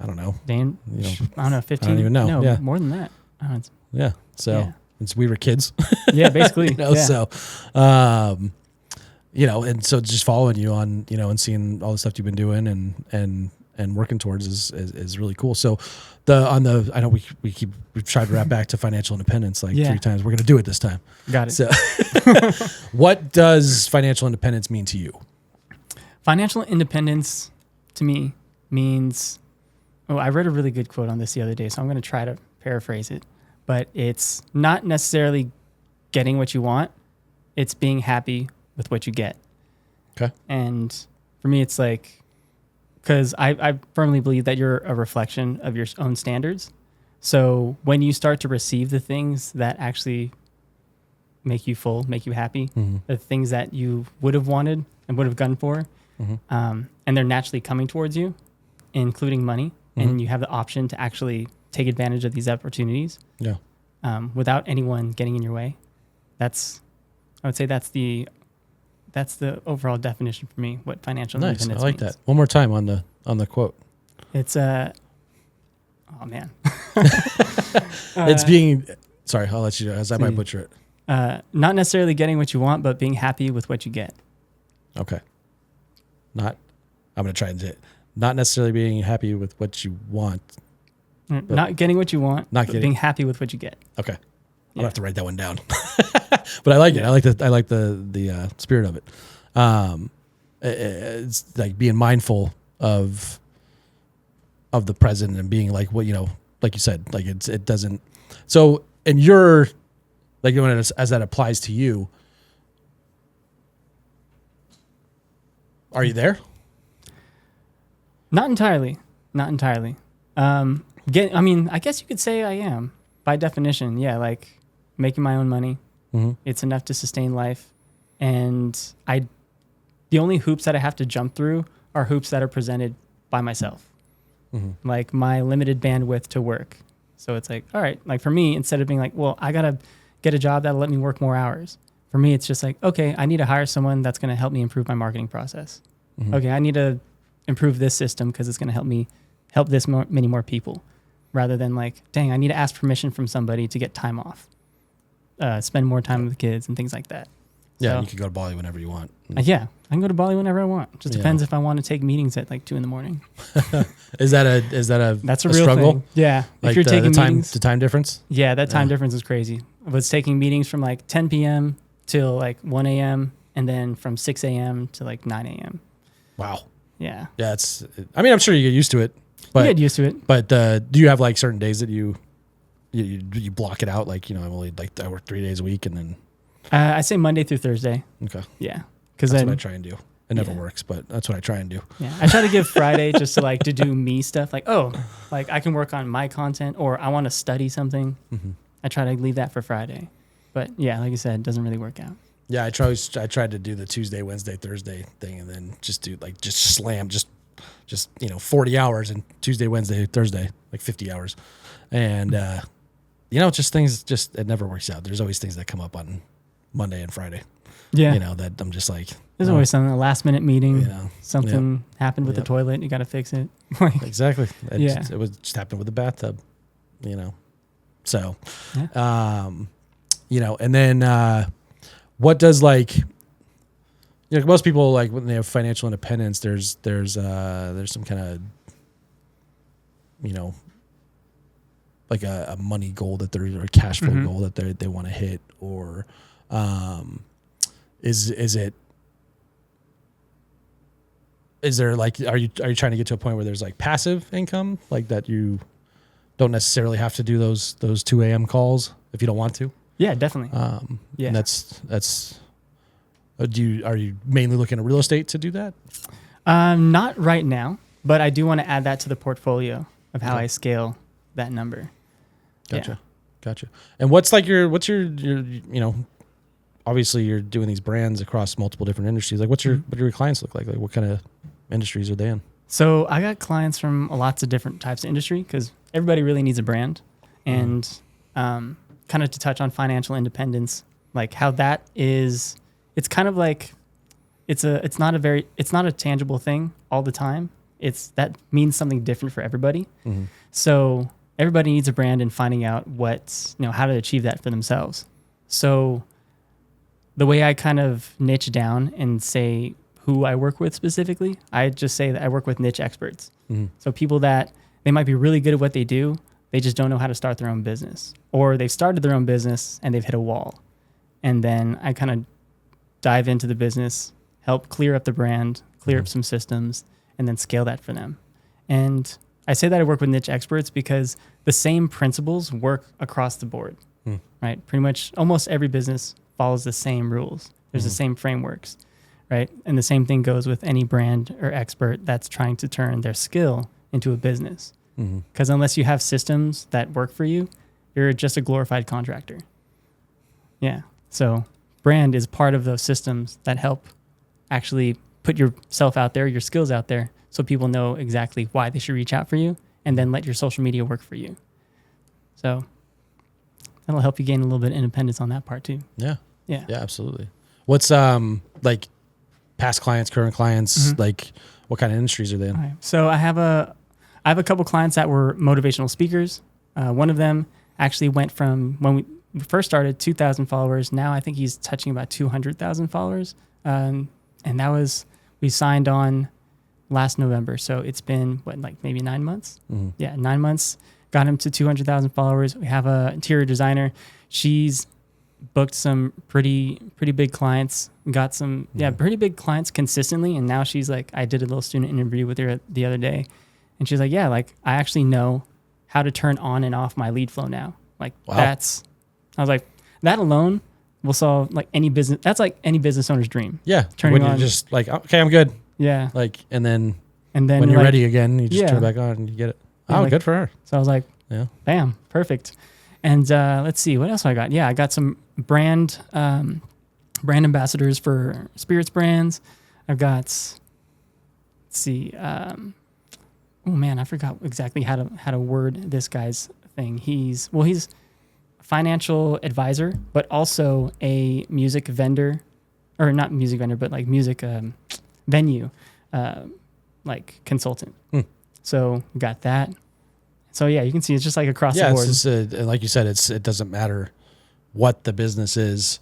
I don't know. I don't know, 15. I don't even know. No, more than that. Yeah. So since we were kids. Yeah, basically. So, and so just following you on, and seeing all the stuff you've been doing and working towards is really cool. So I know we've tried to wrap back to financial independence like 3 times. We're going to do it this time. Got it. So what does financial independence mean to you? Financial independence to me means, I read a really good quote on this the other day, so I'm going to try to paraphrase it. But it's not necessarily getting what you want. It's being happy with what you get. Okay. And for me, it's like, because I firmly believe that you're a reflection of your own standards. So when you start to receive the things that actually make you full, make you happy, the things that you would have wanted and would have gone for, and they're naturally coming towards you, including money, and you have the option to actually take advantage of these opportunities without anyone getting in your way. I would say that's the overall definition for me, what financial independence means. I like that. One more time on the quote. It's oh man. It's being, sorry, I'll let you know as I might butcher it. Not necessarily getting what you want, but being happy with what you get. Okay. I'm going to try and say it. Not necessarily being happy with what you want. Not getting what you want, but being happy with what you get. Okay. I'll have to write that one down. But I like it. I like the spirit of it. It's like being mindful of the present and being like, what, like you said, like it doesn't. So, and you're like, as that applies to you, are you there? Not entirely. I guess you could say I am by definition. Yeah. Like making my own money. Mm-hmm. It's enough to sustain life. And the only hoops that I have to jump through are hoops that are presented by myself. Mm-hmm. Like my limited bandwidth to work. So it's like, all right, like for me, instead of being like, well, I got to get a job that'll let me work more hours. For me, it's just like, okay, I need to hire someone that's going to help me improve my marketing process. Mm-hmm. Okay, I need to improve this system because it's going to help this many more people, rather than like, dang, I need to ask permission from somebody to get time off, spend more time with the kids and things like that. Yeah, so, you can go to Bali whenever you want. Yeah, I can go to Bali whenever I want. Just depends if I want to take meetings at like 2 a.m. Is that a that's a real struggle? Thing. Yeah, like if you're taking meetings, the time difference. Yeah, that time difference is crazy. I was taking meetings from like 10 p.m. till like 1 a.m. and then from 6 a.m. to like 9 a.m. Wow. Yeah. Yeah, I'm sure you get used to it. But you get used to it. But do you have like certain days that you block it out? Like, I'm only like I work 3 days a week and then. I say Monday through Thursday. Okay. Yeah. Because that's what I try and do. It never works, but that's what I try and do. Yeah. I try to give Friday just to do me stuff. Like, like I can work on my content or I want to study something. Mm-hmm. I try to leave that for Friday. But yeah, like I said, it doesn't really work out. Yeah, I tried to do the Tuesday, Wednesday, Thursday thing and then just do just slam 40 hours and Tuesday, Wednesday, Thursday, like 50 hours. And just things it never works out. There's always things that come up on Monday and Friday. Yeah. That I'm just like there's always something, a last minute meeting, something happened with the toilet, you got to fix it. Exactly. It was just happened with the bathtub, So, and then what does most people when they have financial independence, there's some kind of, like a money goal that or a cash flow goal that they want to hit, or is there are you trying to get to a point where there's like passive income, like that you don't necessarily have to do those 2 a.m. calls if you don't want to? Yeah, definitely. And that's are you mainly looking at real estate to do that? Not right now, but I do want to add that to the portfolio of how I scale that number. Gotcha. And what's your obviously you're doing these brands across multiple different industries. Like what do your clients look like? Like what kind of industries are they in? So I got clients from lots of different types of industry because everybody really needs a brand. And kind of to touch on financial independence, like how that is, it's kind of like it's not a tangible thing all the time. That means something different for everybody. Mm-hmm. So everybody needs a brand and finding out how to achieve that for themselves. So the way I kind of niche down and say who I work with specifically, I just say that I work with niche experts. Mm-hmm. So people that they might be really good at what they do, they just don't know how to start their own business, or they've started their own business and they've hit a wall. And then I kind of dive into the business, help clear up the brand, clear up some systems, and then scale that for them. And I say that I work with niche experts because the same principles work across the board, right? Pretty much almost every business follows the same rules. There's the same frameworks, right? And the same thing goes with any brand or expert that's trying to turn their skill into a business. Because unless you have systems that work for you, you're just a glorified contractor. Yeah. So brand is part of those systems that help actually put yourself out there, your skills out there, so people know exactly why they should reach out for you, and then let your social media work for you. So that'll help you gain a little bit of independence on that part too. Yeah, absolutely. What's like past clients, current clients, like what kind of industries are they in? Right. So I have a couple clients that were motivational speakers. One of them actually went from when we first started 2,000 followers. Now I think he's touching about 200,000 followers. And that was, we signed on last November. So it's been maybe 9 months? Mm-hmm. Yeah, 9 months. Got him to 200,000 followers. We have a interior designer. She's booked some pretty big clients, got some, pretty big clients consistently. And now she's like, I did a little student interview with her the other day. And she's like, yeah, like I actually know how to turn on and off my lead flow now. Like I was like, that alone will solve like any business. That's like any business owner's dream. Yeah. Turning when on. you're just like, okay, I'm good. Yeah. Like, and then when you're ready again, you just turn it back on and you get it. Oh, good for her. So I was like, bam, perfect. And let's see, what else I got? Yeah, I got some brand ambassadors for spirits brands. I've got, let's see, oh man, I forgot exactly how to word this guy's thing. He's a financial advisor, but also a music vendor, or not music vendor, but like music venue, like consultant. So got that. So yeah, you can see it's just like across the board. It's just like you said, it doesn't matter what the business is.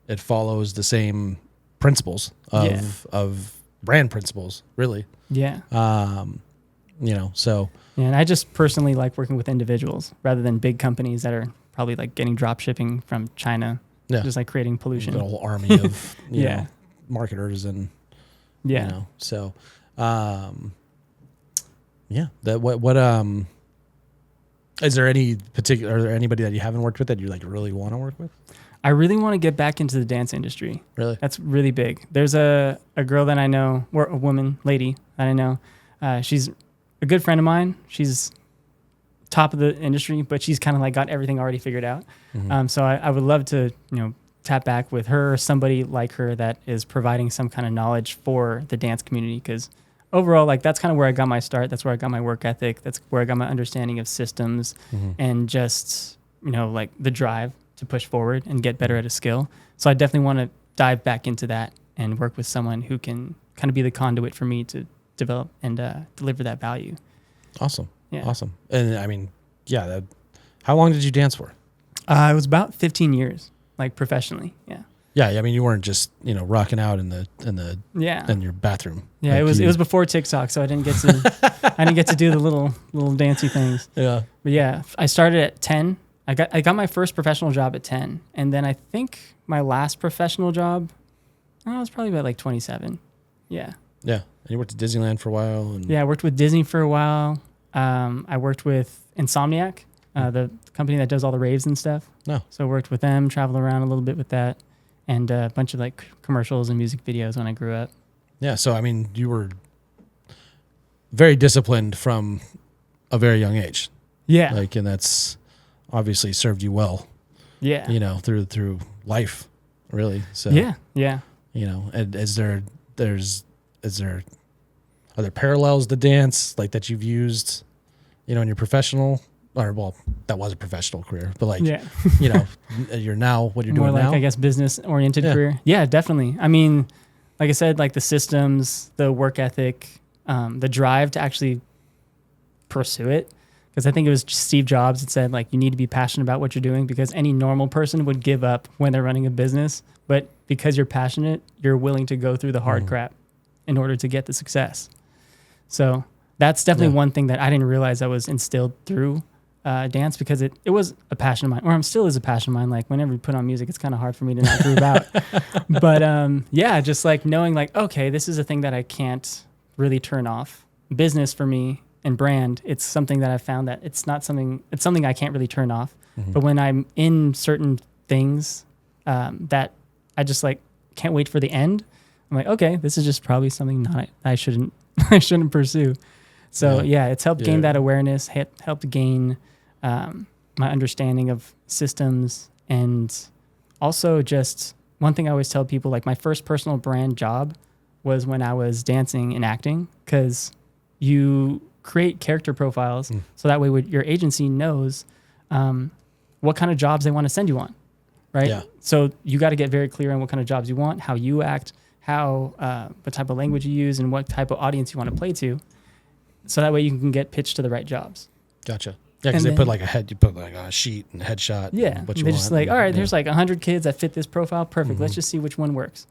It follows the same principles of brand principles, really. Yeah. So. Yeah, and I just personally like working with individuals rather than big companies that are probably like getting drop shipping from China. Yeah. Just like creating pollution. A whole army of you know, marketers and so is there any particular? Are there anybody that you haven't worked with that you like really want to work with? I really want to get back into the dance industry. Really? That's really big. There's a girl that I know, or a lady that I know. She's a good friend of mine. She's top of the industry, but she's kind of like got everything already figured out. Mm-hmm. So I would love to, tap back with her or somebody like her that is providing some kind of knowledge for the dance community, because overall, like that's kind of where I got my start. That's where I got my work ethic. That's where I got my understanding of systems and just, like the drive to push forward and get better at a skill. So I definitely want to dive back into that and work with someone who can kind of be the conduit for me to develop and deliver that value. Awesome. Yeah. Awesome. And I mean, how long did you dance for? It was about 15 years, like professionally. Yeah. Yeah, I mean, you weren't just rocking out in your bathroom. Yeah, like it was before TikTok, so I didn't get to do the little dancey things. Yeah, but yeah, I started at 10. I got my first professional job at 10, and then I think my last professional job, I was probably about like 27. Yeah. Yeah, and you worked at Disneyland for a while. Yeah, I worked with Disney for a while. I worked with Insomniac, the company that does all the raves and stuff. No. So I worked with them, traveled around a little bit with that. And a bunch of like commercials and music videos when I grew up. Yeah, so I mean, you were very disciplined from a very young age. Yeah, and that's obviously served you well. Yeah, through life, really. So yeah. And are there parallels to dance like that you've used, in your professional? Or that was a professional career, but like, you're now what you're more doing like, now. I guess business-oriented career. Yeah, definitely. I mean, like I said, like the systems, the work ethic, the drive to actually pursue it. Because I think it was Steve Jobs that said, like, you need to be passionate about what you're doing, because any normal person would give up when they're running a business. But because you're passionate, you're willing to go through the hard crap in order to get the success. So that's definitely one thing that I didn't realize that was instilled through dance, because it was a passion of mine, or still is a passion of mine. Like whenever we put on music, it's kind of hard for me to not groove out. But just like knowing like, okay, this is a thing that I can't really turn off. Business for me and brand, it's something that I've found that it's something I can't really turn off. Mm-hmm. But when I'm in certain things that I just like can't wait for the end, I'm like, okay, this is just probably something I shouldn't pursue. So it's helped gain that awareness, helped gain my understanding of systems, and also just one thing I always tell people, like my first personal brand job was when I was dancing and acting, because you create character profiles so that way your agency knows what kind of jobs they want to send you on, right? Yeah. So you got to get very clear on what kind of jobs you want, how you act, what type of language you use, and what type of audience you want to play to. So that way you can get pitched to the right jobs. Gotcha. Yeah, because they put like you put like a sheet and a headshot. Yeah, and what you they're want. just like, all right, there's like 100 kids that fit this profile. Perfect. Let's just see which one works.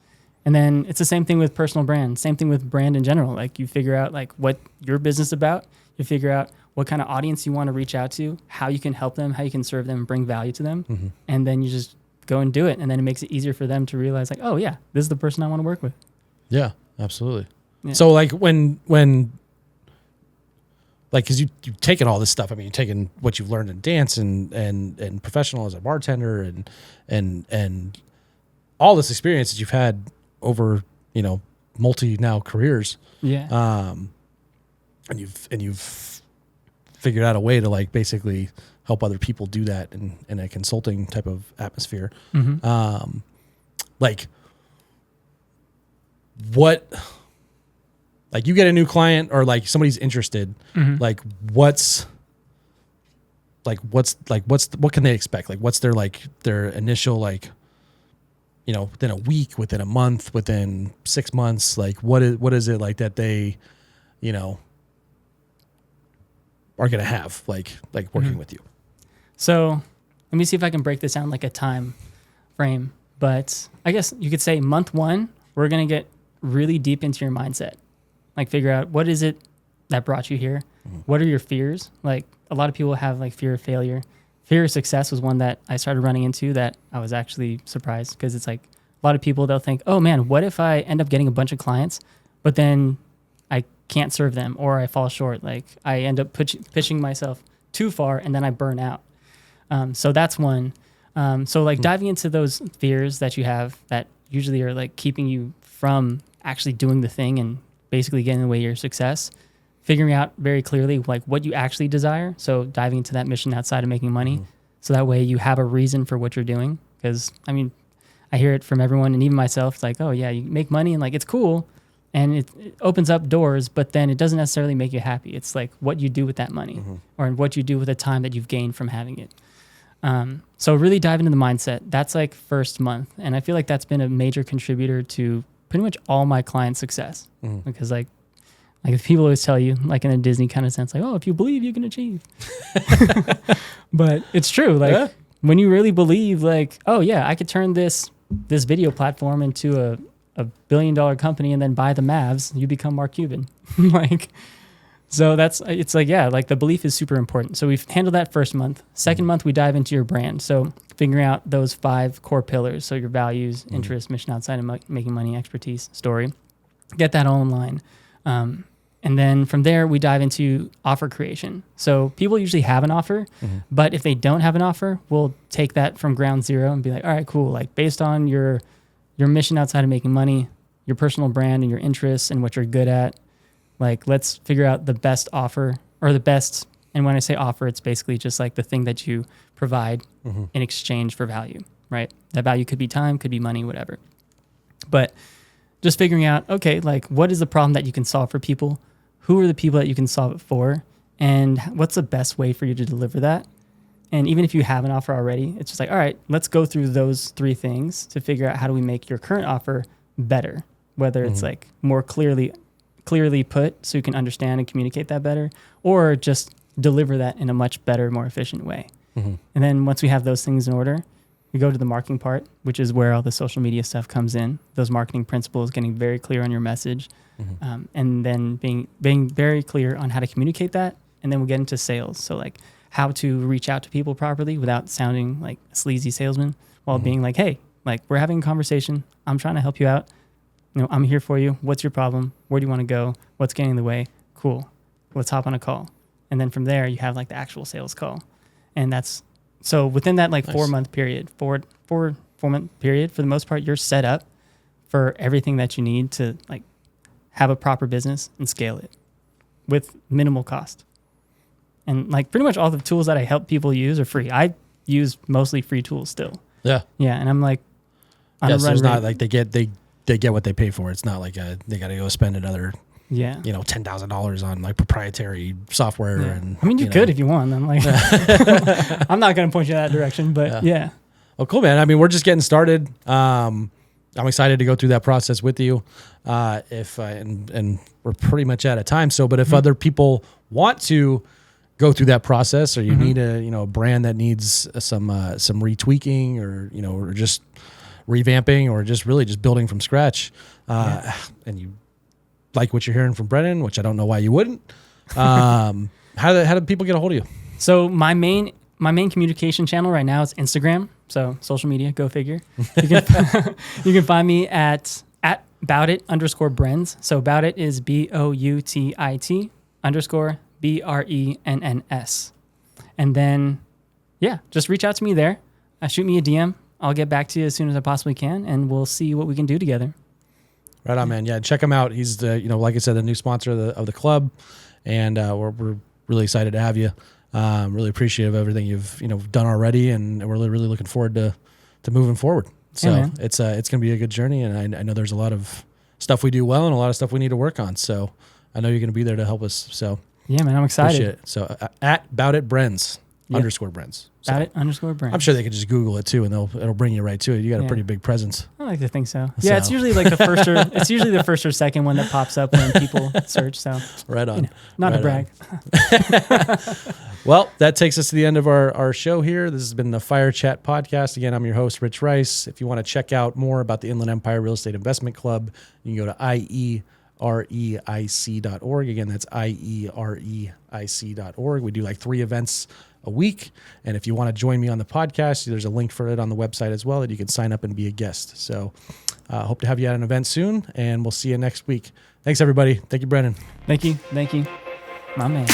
And then it's the same thing with personal brand. Same thing with brand in general. Like you figure out like what your business is about. You figure out what kind of audience you want to reach out to, how you can help them, how you can serve them, bring value to them. And then you just go and do it. And then it makes it easier for them to realize like, oh yeah, this is the person I want to work with. Yeah, absolutely. Yeah. So like when like, because you've taken all this stuff. I mean, you've taken what you've learned in dance and professional as a bartender and all this experience that you've had over, multi now careers. Yeah. And you've figured out a way to like basically help other people do that in a consulting type of atmosphere. Like what, like you get a new client or like somebody's interested, what can they expect? Like, what's their initial, within a week, within a month, within 6 months, like what is it like that they, are going to have like working with you? So let me see if I can break this down like a time frame. But I guess you could say month 1, we're going to get really deep into your mindset. Like figure out what is it that brought you here? What are your fears? Like a lot of people have like fear of failure. Fear of success was one that I started running into that I was actually surprised because it's like a lot of people, they'll think, oh man, what if I end up getting a bunch of clients, but then I can't serve them or I fall short. Like I end up pitching myself too far and then I burn out. So that's one. So like diving into those fears that you have that usually are like keeping you from actually doing the thing and basically getting in the way of your success, figuring out very clearly like what you actually desire. So diving into that mission outside of making money. So that way you have a reason for what you're doing. Because I mean, I hear it from everyone and even myself. It's like, oh yeah, you make money and like, it's cool. And it opens up doors, but then it doesn't necessarily make you happy. It's like what you do with that money or what you do with the time that you've gained from having it. So really dive into the mindset. That's like first month. And I feel like that's been a major contributor to pretty much all my clients' success. Because like people always tell you, like in a Disney kind of sense, like, oh, if you believe, you can achieve. But it's true. Like when you really believe like, oh yeah, I could turn this video platform into a $1 billion company and then buy the Mavs, you become Mark Cuban. Like, so it's like, yeah, like the belief is super important. So we've handled that first month. Second month, we dive into your brand. So figuring out those 5 core pillars. So your values, interests, mission outside of making money, expertise, story, get that all in line. And then from there, we dive into offer creation. So people usually have an offer, but if they don't have an offer, we'll take that from ground zero and be like, all right, cool. Like based on your mission outside of making money, your personal brand and your interests and what you're good at, like let's figure out the best offer or the best. And when I say offer, it's basically just like the thing that you provide in exchange for value, right? That value could be time, could be money, whatever. But just figuring out, okay, like what is the problem that you can solve for people? Who are the people that you can solve it for? And what's the best way for you to deliver that? And even if you have an offer already, it's just like, all right, let's go through those 3 things to figure out how do we make your current offer better, whether it's like more clearly put so you can understand and communicate that better, or just deliver that in a much better, more efficient way. And then once we have those things in order, we go to the marketing part, which is where all the social media stuff comes in. Those marketing principles, getting very clear on your message, and then being very clear on how to communicate that. And then we'll get into sales. So like how to reach out to people properly without sounding like a sleazy salesman, while being like, hey, like we're having a conversation. I'm trying to help you out. I'm here for you. What's your problem? Where do you want to go? What's getting in the way? Cool. Let's hop on a call. And then from there, you have like the actual sales call. And that's, so within that like 4-month period, four-month period, for the most part, you're set up for everything that you need to like have a proper business and scale it with minimal cost. And like pretty much all the tools that I help people use are free. I use mostly free tools still. Yeah. Yeah. And I'm like, so it's not like they get what they pay for. It's not like they got to go spend another, $10,000 on like proprietary software. Yeah. And I mean, you could if you want. I'm like, I'm not going to point you in that direction, but yeah. Well, cool, man. I mean, we're just getting started. I'm excited to go through that process with you. And we're pretty much out of time. So, but if other people want to go through that process, or you need a brand that needs some retweaking, or just revamping, or just really just building from scratch, and you like what you're hearing from Brennan, which I don't know why you wouldn't. How do people get a hold of you? So my main communication channel right now is Instagram. So social media, go figure. You can find me at @boutit_Brenns. So Boutit is BOUTIT _BRENNS. And then, just reach out to me there. Shoot me a DM. I'll get back to you as soon as I possibly can, and we'll see what we can do together. Right on, man. Yeah, check him out. He's the, like I said, the new sponsor of the club, and we're really excited to have you. Really appreciative of everything you've done already, and we're really, really looking forward to moving forward. So it's going to be a good journey, and I know there's a lot of stuff we do well and a lot of stuff we need to work on. So I know you're going to be there to help us. So yeah, man, I'm excited. Appreciate it. So @BoutItBrenns _Brenns. So @Boutit_Brenns. I'm sure they could just Google it too, and it'll bring you right to it. You got a pretty big presence. I like to think so. Yeah, it's usually like the first or second one that pops up when people search. So right on. Not to brag. Well, that takes us to the end of our show here. This has been the FIREchat podcast. Again, I'm your host, Rich Rice. If you want to check out more about the Inland Empire Real Estate Investment Club, you can go to IEREIC.org. Again, that's IEREIC.org. We do like 3 events a week. And if you want to join me on the podcast, there's a link for it on the website as well that you can sign up and be a guest. So hope to have you at an event soon, and we'll see you next week. Thanks, everybody. Thank you, Brennan. Thank you. My man.